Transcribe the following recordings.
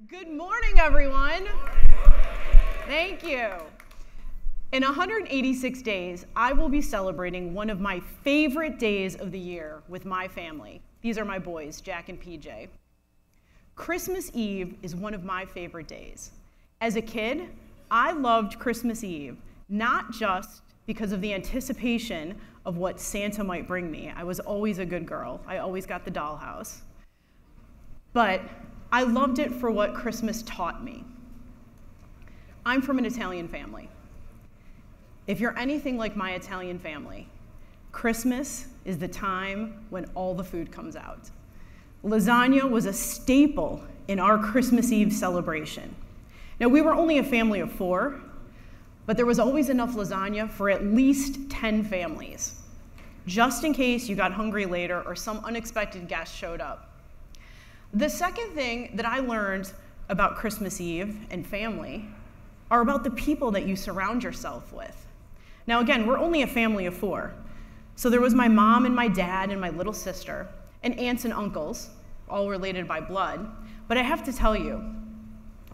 Good morning, everyone. Thank you. In 186 days, I will be celebrating one of my favorite days of the year with my family. These are my boys, Jack and PJ. Christmas Eve is one of my favorite days. As a kid, I loved Christmas Eve, not just because of the anticipation of what Santa might bring me. I was always a good girl. I always got the dollhouse. But I loved it for what Christmas taught me. I'm from an Italian family. If you're anything like my Italian family, Christmas is the time when all the food comes out. Lasagna was a staple in our Christmas Eve celebration. Now, we were only a family of 4, but there was always enough lasagna for at least 10 families, just in case you got hungry later or some unexpected guest showed up. The second thing that I learned about Christmas Eve and family are about the people that you surround yourself with. Now again, we're only a family of 4. So there was my mom and my dad and my little sister, and aunts and uncles, all related by blood. But I have to tell you,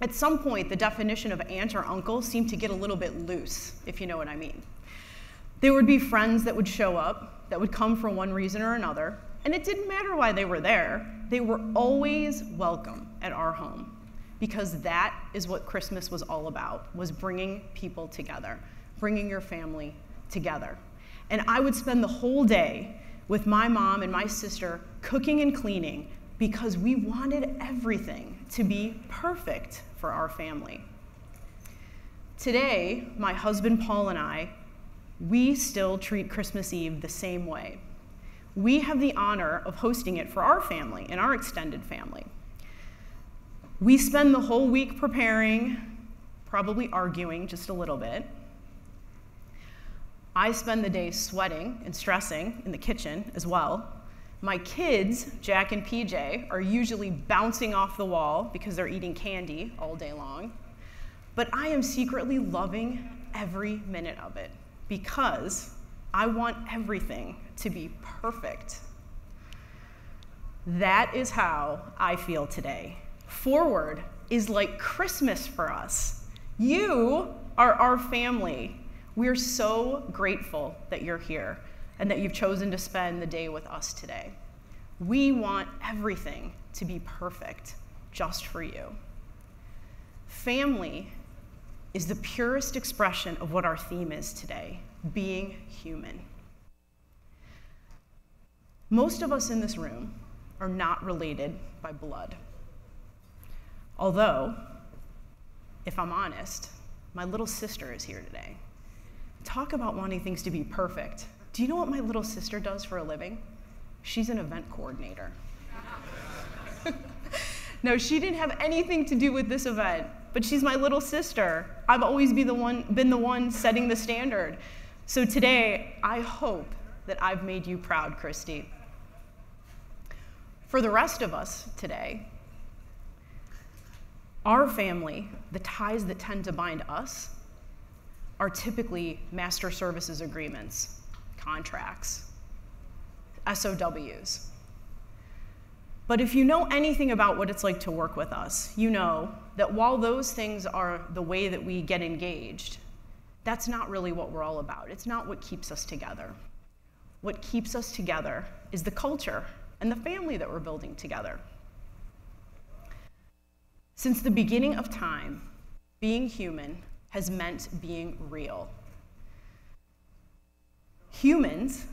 at some point, the definition of aunt or uncle seemed to get a little bit loose, if you know what I mean. There would be friends that would show up, that would come for one reason or another, and it didn't matter why they were there. They were always welcome at our home, because that is what Christmas was all about, was bringing people together, bringing your family together. And I would spend the whole day with my mom and my sister cooking and cleaning because we wanted everything to be perfect for our family. Today, my husband Paul and I, we still treat Christmas Eve the same way. We have the honor of hosting it for our family and our extended family. We spend the whole week preparing, probably arguing just a little bit. I spend the day sweating and stressing in the kitchen as well. My kids, Jack and PJ, are usually bouncing off the wall because they're eating candy all day long. But I am secretly loving every minute of it because I want everything to be perfect. That is how I feel today. Forward is like Christmas for us. You are our family. We're so grateful that you're here and that you've chosen to spend the day with us today. We want everything to be perfect just for you. Family is the purest expression of what our theme is today, being human. Most of us in this room are not related by blood. Although, if I'm honest, my little sister is here today. Talk about wanting things to be perfect. Do you know what my little sister does for a living? She's an event coordinator. No, she didn't have anything to do with this event, but she's my little sister. I've always been the one setting the standard. So today, I hope that I've made you proud, Christy. For the rest of us today, our family, the ties that tend to bind us, are typically master services agreements, contracts, SOWs. But if you know anything about what it's like to work with us, you know that while those things are the way that we get engaged, that's not really what we're all about. It's not what keeps us together. What keeps us together is the culture and the family that we're building together. Since the beginning of time, being human has meant being real. Humans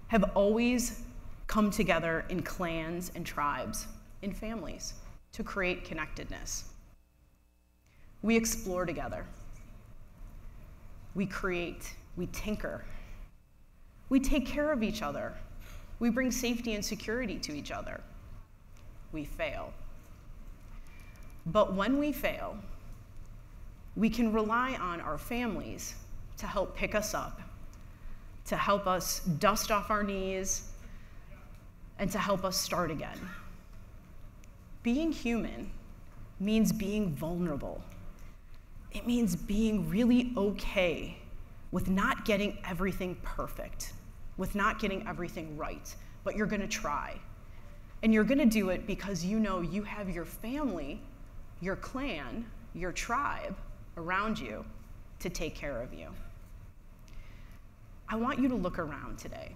have always come together in clans and tribes, in families, to create connectedness. We explore together. We create, we tinker. We take care of each other. We bring safety and security to each other. We fail. But when we fail, we can rely on our families to help pick us up, to help us dust off our knees, and to help us start again. Being human means being vulnerable. It means being really okay with not getting everything perfect, with not getting everything right, but you're gonna try. And you're gonna do it because you know you have your family your clan, your tribe around you to take care of you. I want you to look around today.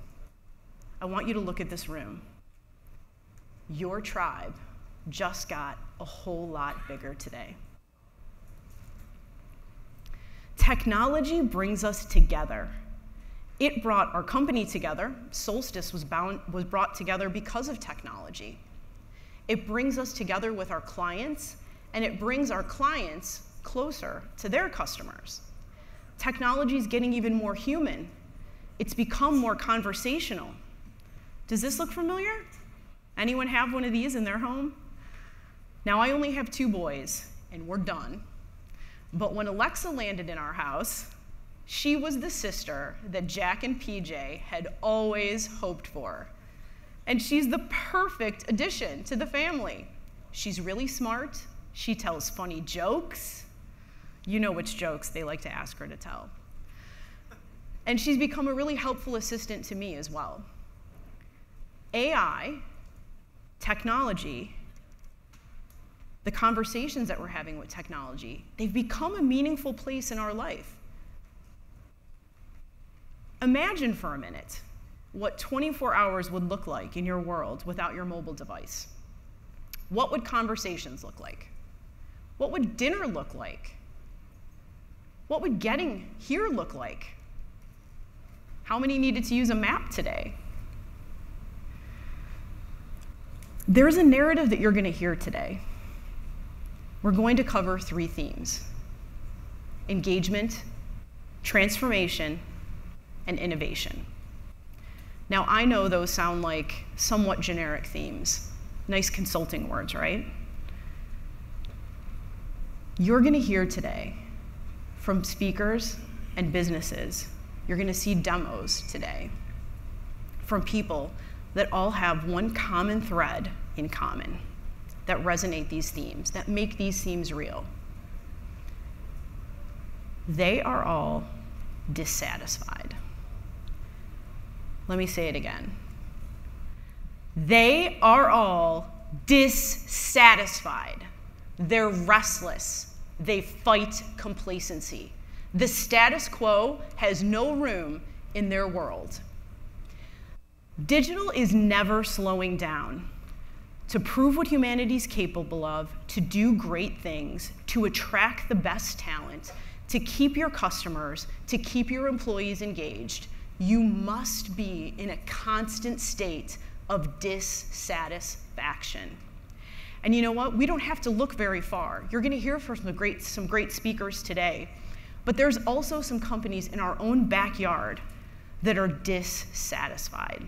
I want you to look at this room. Your tribe just got a whole lot bigger today. Technology brings us together. It brought our company together. Solstice was brought together because of technology. It brings us together with our clients, and it brings our clients closer to their customers. Technology is getting even more human. It's become more conversational. Does this look familiar? Anyone have one of these in their home? Now, I only have 2 boys, and we're done. But when Alexa landed in our house, she was the sister that Jack and PJ had always hoped for. And she's the perfect addition to the family. She's really smart. She tells funny jokes. You know which jokes they like to ask her to tell. And she's become a really helpful assistant to me as well. AI, technology, the conversations that we're having with technology, they've become a meaningful place in our life. Imagine for a minute what 24 hours would look like in your world without your mobile device. What would conversations look like? What would dinner look like? What would getting here look like? How many needed to use a map today? There's a narrative that you're going to hear today. We're going to cover 3 themes: engagement, transformation, and innovation. Now, I know those sound like somewhat generic themes, nice consulting words, right? You're going to hear today from speakers and businesses. You're going to see demos today from people that all have one common thread in common, that resonate these themes, that make these themes real. They are all dissatisfied. Let me say it again. They are all dissatisfied. They're restless. They fight complacency. The status quo has no room in their world. Digital is never slowing down. To prove what humanity's capable of, to do great things, to attract the best talent, to keep your customers, to keep your employees engaged, you must be in a constant state of dissatisfaction. And you know what? We don't have to look very far. You're going to hear from some great speakers today, but there's also some companies in our own backyard that are dissatisfied.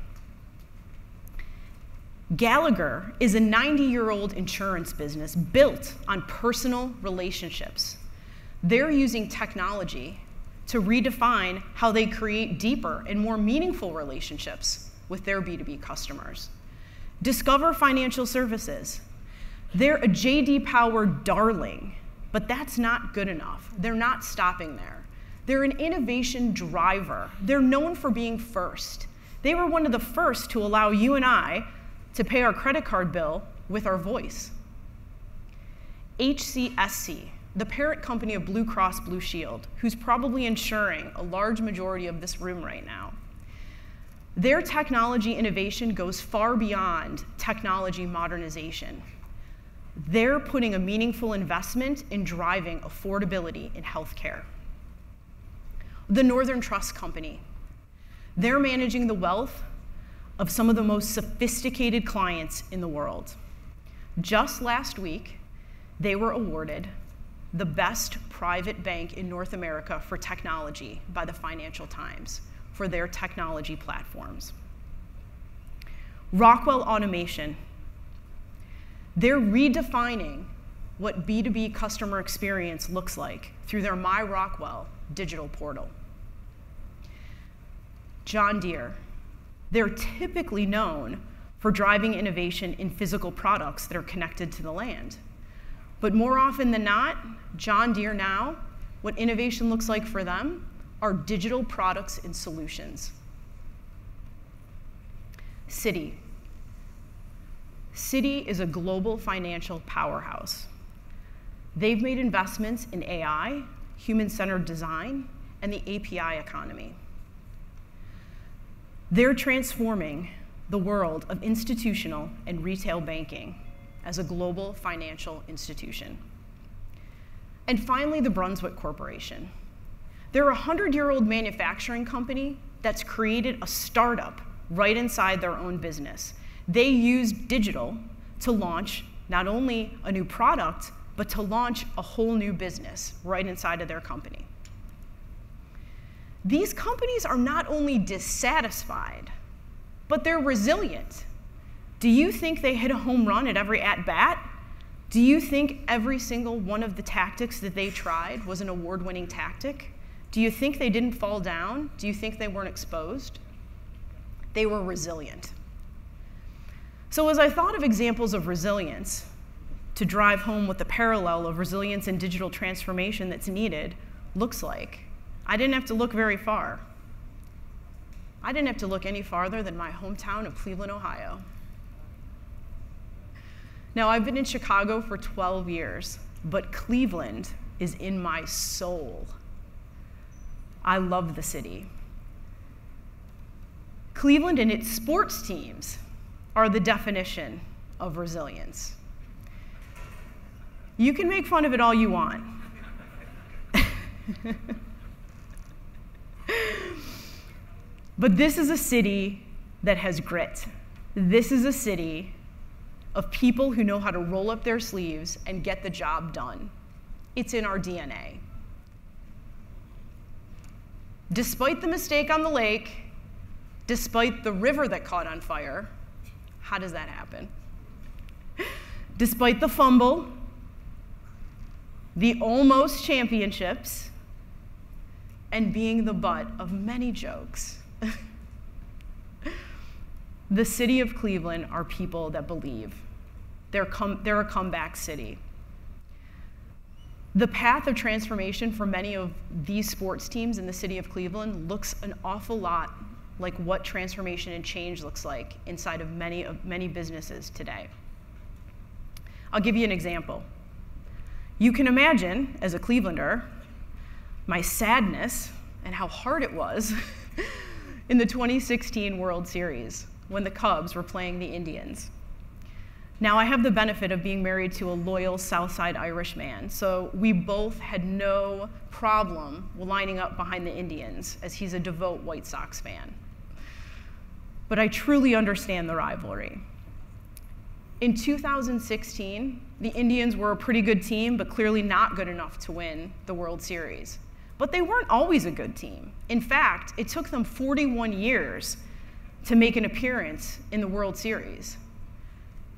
Gallagher is a 90-year-old insurance business built on personal relationships. They're using technology to redefine how they create deeper and more meaningful relationships with their B2B customers. Discover Financial Services. They're a J.D. Power darling, but that's not good enough. They're not stopping there. They're an innovation driver. They're known for being first. They were one of the first to allow you and I to pay our credit card bill with our voice. HCSC, the parent company of Blue Cross Blue Shield, who's probably insuring a large majority of this room right now. Their technology innovation goes far beyond technology modernization. They're putting a meaningful investment in driving affordability in healthcare. The Northern Trust Company, they're managing the wealth of some of the most sophisticated clients in the world. Just last week, they were awarded the best private bank in North America for technology by the Financial Times for their technology platforms. Rockwell Automation, they're redefining what B2B customer experience looks like through their My Rockwell digital portal. John Deere, they're typically known for driving innovation in physical products that are connected to the land. But more often than not, John Deere now, what innovation looks like for them are digital products and solutions. Citi. Citi is a global financial powerhouse. They've made investments in AI, human-centered design, and the API economy. They're transforming the world of institutional and retail banking as a global financial institution. And finally, the Brunswick Corporation. They're a 100-year-old manufacturing company that's created a startup right inside their own business. They use digital to launch not only a new product, but to launch a whole new business right inside of their company. These companies are not only dissatisfied, but they're resilient. Do you think they hit a home run at every at-bat? Do you think every single one of the tactics that they tried was an award-winning tactic? Do you think they didn't fall down? Do you think they weren't exposed? They were resilient. So as I thought of examples of resilience to drive home what the parallel of resilience and digital transformation that's needed looks like, I didn't have to look very far. I didn't have to look any farther than my hometown of Cleveland, Ohio. Now, I've been in Chicago for 12 years, but Cleveland is in my soul. I love the city. Cleveland and its sports teams are the definition of resilience. You can make fun of it all you want. But this is a city that has grit. This is a city of people who know how to roll up their sleeves and get the job done. It's in our DNA. Despite the mistake on the lake, despite the river that caught on fire, how does that happen? Despite the fumble, the almost championships, and being the butt of many jokes, the city of Cleveland are people that believe. They're a comeback city. The path of transformation for many of these sports teams in the city of Cleveland looks an awful lot like what transformation and change looks like inside of many businesses today. I'll give you an example. You can imagine, as a Clevelander, my sadness and how hard it was in the 2016 World Series when the Cubs were playing the Indians. Now, I have the benefit of being married to a loyal Southside Irish man, so we both had no problem lining up behind the Indians, as he's a devout White Sox fan. But I truly understand the rivalry. In 2016, the Indians were a pretty good team, but clearly not good enough to win the World Series. But they weren't always a good team. In fact, it took them 41 years to make an appearance in the World Series.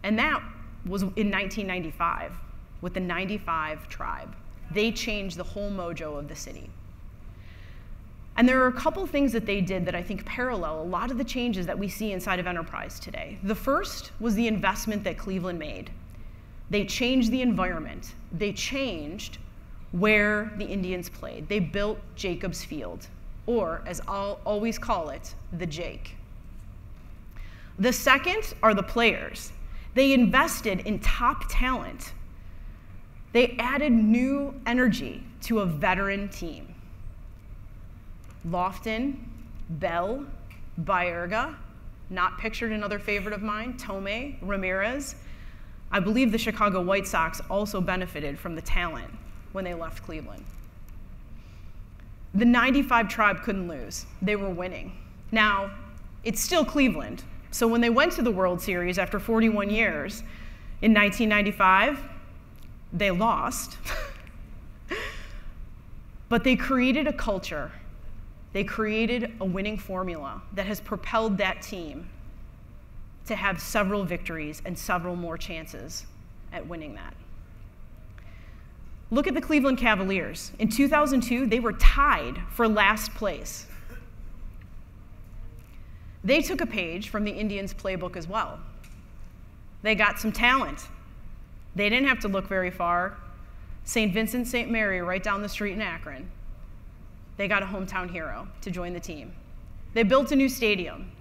And that was in 1995 with the 95 Tribe. They changed the whole mojo of the city. And there are a couple things that they did that I think parallel a lot of the changes that we see inside of enterprise today. The first was the investment that Cleveland made. They changed the environment. They changed where the Indians played. They built Jacobs Field, or as I'll always call it, the Jake. The second are the players. They invested in top talent. They added new energy to a veteran team. Lofton, Bell, Baerga, not pictured another favorite of mine, Tomei, Ramirez. I believe the Chicago White Sox also benefited from the talent when they left Cleveland. The 95 Tribe couldn't lose. They were winning. Now, it's still Cleveland. So when they went to the World Series after 41 years in 1995, they lost. But they created a culture. They created a winning formula that has propelled that team to have several victories and several more chances at winning that. Look at the Cleveland Cavaliers. In 2002, they were tied for last place. They took a page from the Indians' playbook as well. They got some talent. They didn't have to look very far. St. Vincent St. Mary, right down the street in Akron. They got a hometown hero to join the team. They built a new stadium.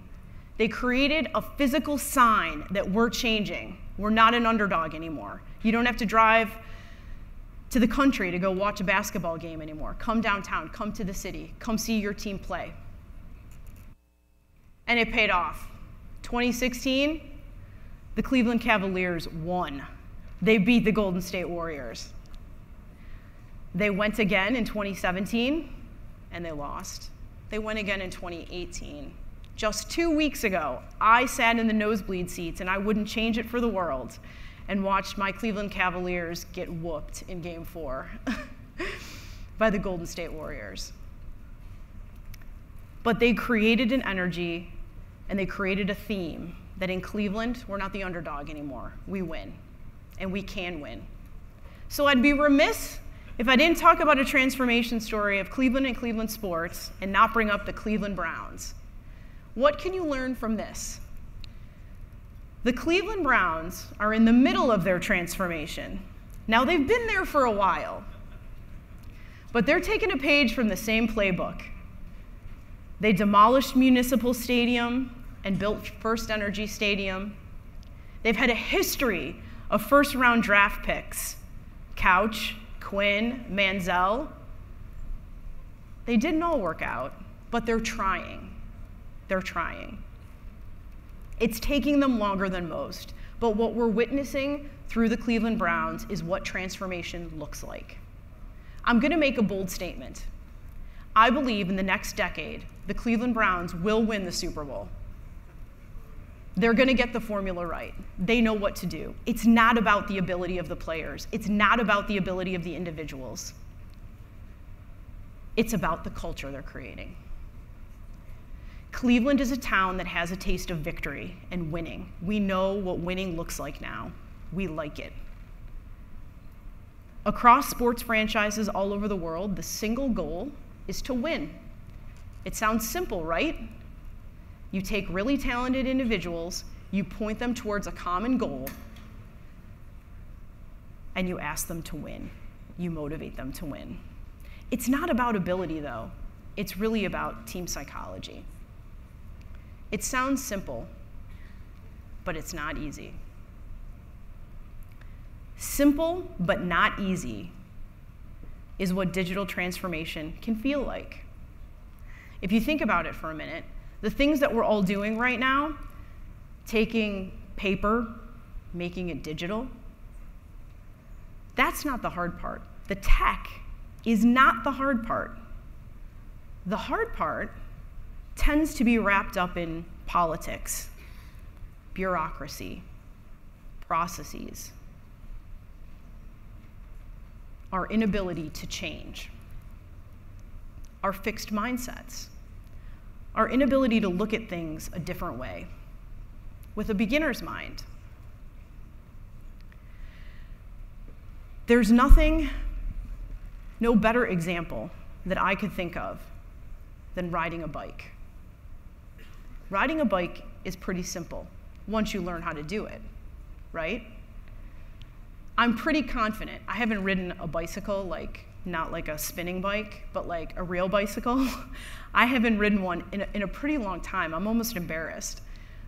They created a physical sign that we're changing. We're not an underdog anymore. You don't have to drive to the country to go watch a basketball game anymore. Come downtown, come to the city, come see your team play. And it paid off. 2016, the Cleveland Cavaliers won. They beat the Golden State Warriors. They went again in 2017, and they lost. They went again in 2018. Just 2 weeks ago, I sat in the nosebleed seats, and I wouldn't change it for the world, and watched my Cleveland Cavaliers get whooped in Game 4 by the Golden State Warriors. But they created an energy, and they created a theme that in Cleveland, we're not the underdog anymore. We win, and we can win. So I'd be remiss if I didn't talk about a transformation story of Cleveland and Cleveland sports and not bring up the Cleveland Browns. What can you learn from this? The Cleveland Browns are in the middle of their transformation. Now, they've been there for a while, but they're taking a page from the same playbook. They demolished Municipal Stadium and built First Energy Stadium. They've had a history of first-round draft picks, Couch, Quinn, Manziel. They didn't all work out, but they're trying. They're trying. It's taking them longer than most, but what we're witnessing through the Cleveland Browns is what transformation looks like. I'm going to make a bold statement. I believe in the next decade, the Cleveland Browns will win the Super Bowl. They're going to get the formula right. They know what to do. It's not about the ability of the players. It's not about the ability of the individuals. It's about the culture they're creating. Cleveland is a town that has a taste of victory and winning. We know what winning looks like now. We like it. Across sports franchises all over the world, the single goal is to win. It sounds simple, right? You take really talented individuals, you point them towards a common goal, and you ask them to win. You motivate them to win. It's not about ability, though. It's really about team psychology. It sounds simple, but it's not easy. Simple but not easy is what digital transformation can feel like. If you think about it for a minute, the things that we're all doing right now, taking paper, making it digital, that's not the hard part. The tech is not the hard part. The hard part tends to be wrapped up in politics, bureaucracy, processes, our inability to change, our fixed mindsets, our inability to look at things a different way, with a beginner's mind. There's no better example that I could think of than riding a bike. Riding a bike is pretty simple once you learn how to do it, right? I'm pretty confident. I haven't ridden a bicycle, not like a spinning bike, but like a real bicycle. I haven't ridden one in a pretty long time. I'm almost embarrassed.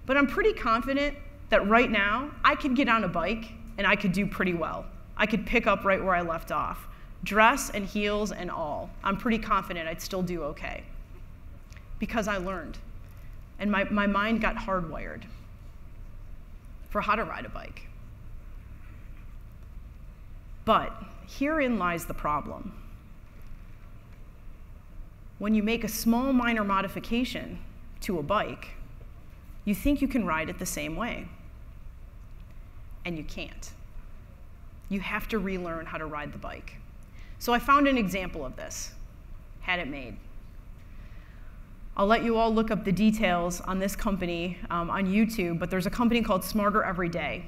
But I'm pretty confident that right now, I could get on a bike and I could do pretty well. I could pick up right where I left off, dress and heels and all. I'm pretty confident I'd still do okay because I learned. And my mind got hardwired for how to ride a bike. But herein lies the problem. When you make a small minor modification to a bike, you think you can ride it the same way. And you can't. You have to relearn how to ride the bike. So I found an example of this, had it made. I'll let you all look up the details on this company on YouTube, but there's a company called Smarter Every Day.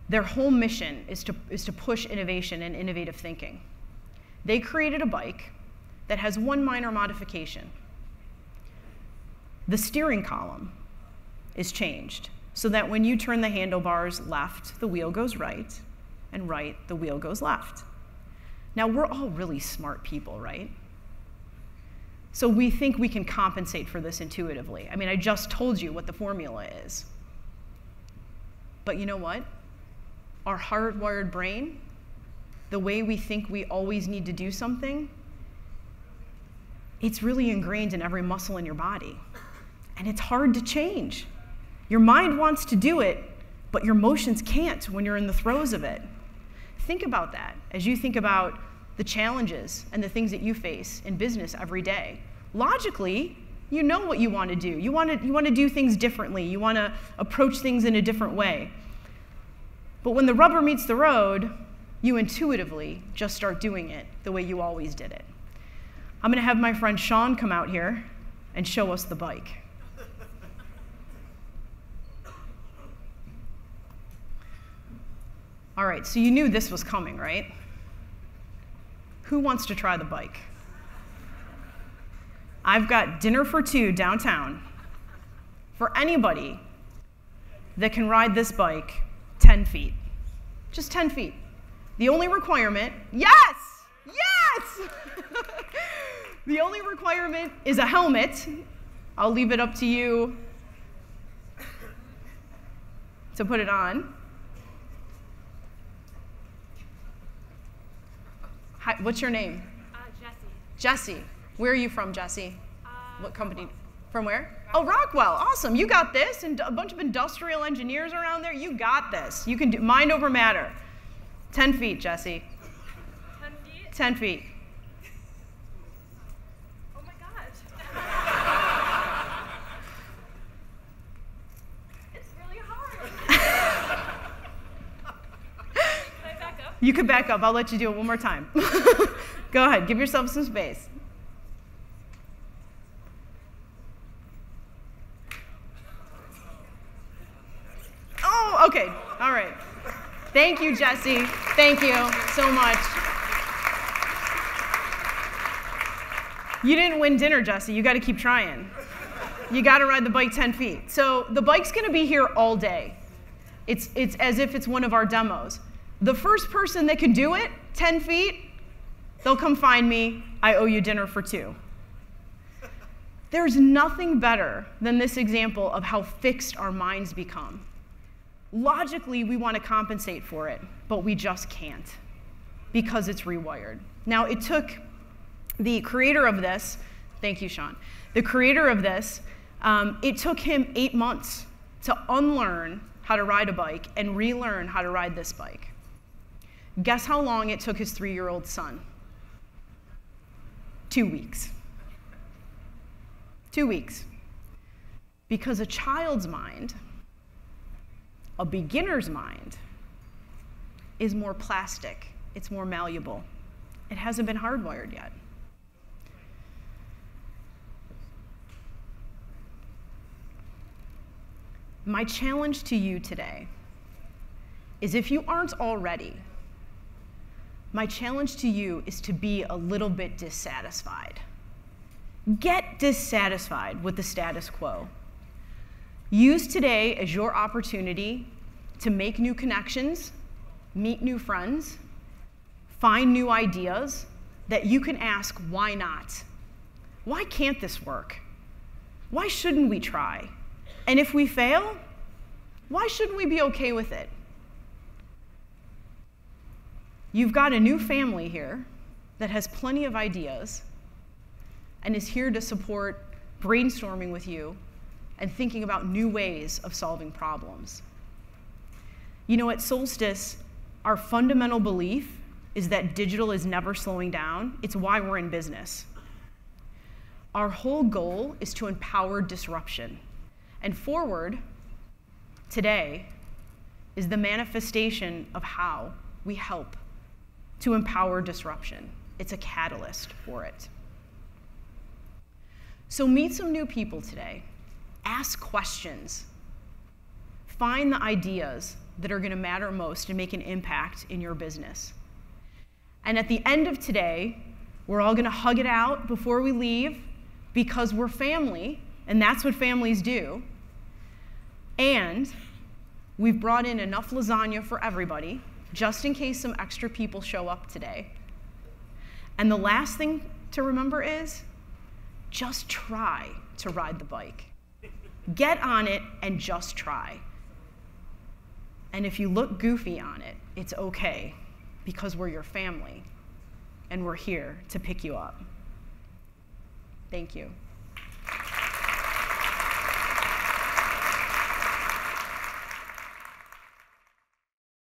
Their whole mission is to push innovation and innovative thinking. They created a bike that has one minor modification. The steering column is changed so that when you turn the handlebars left, the wheel goes right, and right, the wheel goes left. Now, we're all really smart people, right? So we think we can compensate for this intuitively. I mean, I just told you what the formula is. But you know what? Our hardwired brain the way we think we always need to do something, it's really ingrained in every muscle in your body. And it's hard to change. Your mind wants to do it, but your emotions can't when you're in the throes of it. Think about that as you think about the challenges and the things that you face in business every day. Logically, you know what you want to do. You want to do things differently. You want to approach things in a different way. But when the rubber meets the road, you intuitively just start doing it the way you always did it. I'm going to have my friend Sean come out here and show us the bike. All right, so you knew this was coming, right? Who wants to try the bike? I've got dinner for two downtown for anybody that can ride this bike 10 feet. Just 10 feet. The only requirement, yes! Yes! The only requirement is a helmet. I'll leave it up to you to put it on. Hi, what's your name? Jesse. Jesse. Where are you from, Jesse? What company? From where? Rockwell. Oh, Rockwell. Awesome. You got this. And a bunch of industrial engineers around there. You got this. You can do mind over matter. 10 feet, Jesse. 10 feet? 10 feet. Oh my gosh. It's really hard. Can I back up? You could back up. I'll let you do it one more time. Go ahead. Give yourself some space. Oh, okay. All right. Thank you, Jesse. Thank you so much. You didn't win dinner, Jesse. You got to keep trying. You got to ride the bike 10 feet. So the bike's going to be here all day. It's as if it's one of our demos. The first person that can do it, 10 feet, they'll come find me. I owe you dinner for two. There's nothing better than this example of how fixed our minds become. Logically, we want to compensate for it, but we just can't because it's rewired. Now, it took the creator of this, thank you, Sean, the creator of this, it took him 8 months to unlearn how to ride a bike and relearn how to ride this bike. Guess how long it took his 3-year-old son? 2 weeks. 2 weeks. Because a child's mind, a beginner's mind, is more plastic. It's more malleable. It hasn't been hardwired yet. My challenge to you today is, if you aren't already, my challenge to you is to be a little bit dissatisfied. Get dissatisfied with the status quo. Use today as your opportunity to make new connections, meet new friends, find new ideas that you can ask, why not? Why can't this work? Why shouldn't we try? And if we fail, why shouldn't we be okay with it? You've got a new family here that has plenty of ideas and is here to support brainstorming with you and thinking about new ways of solving problems. You know, at Solstice, our fundamental belief is that digital is never slowing down. It's why we're in business. Our whole goal is to empower disruption. And Forward, today, is the manifestation of how we help to empower disruption. It's a catalyst for it. So meet some new people today. Ask questions. Find the ideas that are going to matter most and make an impact in your business. And at the end of today, we're all going to hug it out before we leave, because we're family, and that's what families do. And we've brought in enough lasagna for everybody, just in case some extra people show up today. And the last thing to remember is, just try to ride the bike. Get on it and just try. And if you look goofy on it, it's okay. because we're your family, and we're here to pick you up. Thank you.